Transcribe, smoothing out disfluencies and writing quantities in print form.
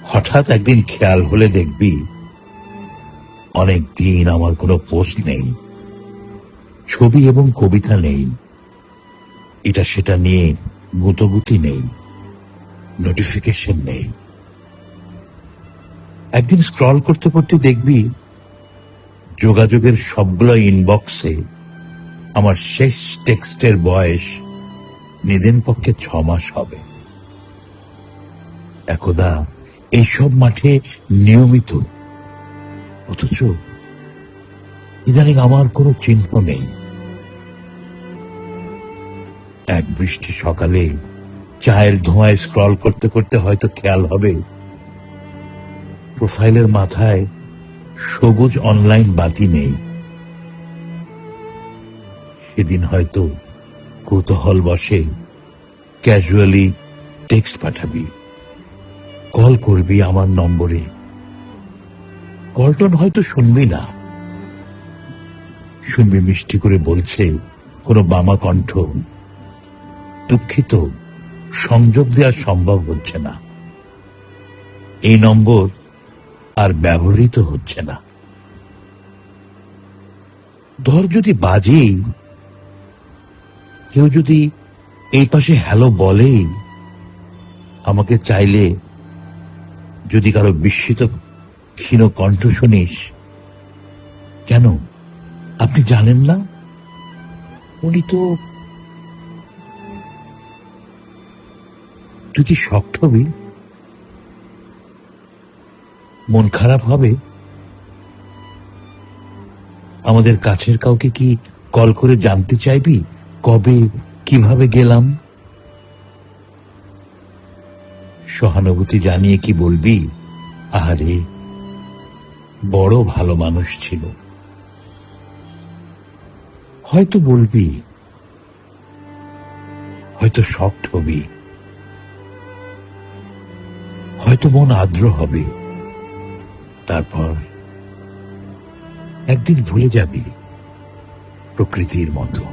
হঠাৎ একদিন খেয়াল হলে দেখবি অনেক দিন আমার কোনো পোস্ট নেই, ছবি এবং কবিতা নেই, এটা সেটা নিয়ে গুতোগুতি নেই, নোটিফিকেশন নেই। একদিন স্ক্রল করতে করতে দেখবি যোগাযোগের সবগুলো ইনবক্সে আমার শেষ টেক্সটের বয়স নিদেন পক্ষে 6 মাস হবে। একদা এইসব মাঠে নিয়মিত, অথচ ইদানিং আমার কোনো চিহ্ন নেই। এক বৃষ্টি সকালে চায়ের ধোঁয়ায় স্ক্রল করতে করতে হয়তো খেয়াল হবে প্রোফাইলের মাথায় সবুজ অনলাইন বাতি নেই। সেদিন হয়তো কৌতূহল বসে ক্যাজুয়ালি টেক্সট পাঠাবি, কল করবি আমার নম্বরে। কলটন হয়তো শুনবি না, শুনবি মিষ্টি করে বলছে কোনো বামা কণ্ঠ, দুঃখিত, সংযোগ দেওয়া সম্ভব হচ্ছে না, এই নম্বর আর ব্যবহৃত হচ্ছে না। ধর যদি বাজেই, কেউ যদি এই পাশে হ্যালো বলেই, আমাকে চাইলে যদি কারো বিস্মিত ক্ষীণ কণ্ঠ শুনিস, কেন আপনি জানেন না উনি তো, তুই কি শক্ত হবি? মন খারাপ হবে? আমাদের কাছের কাউকে কি কল করে জানতে চাইবি কবে কিভাবে গেলাম? সহানুভূতি জানিয়ে কি বলবি, আহারে বড় ভালো মানুষ ছিল? হয়তো বলবি, হয়তো শক্ত হবি, হয়তো মন আর্দ্র হবে, তারপর একদিন ভুলে যাবি প্রকৃতির মতো।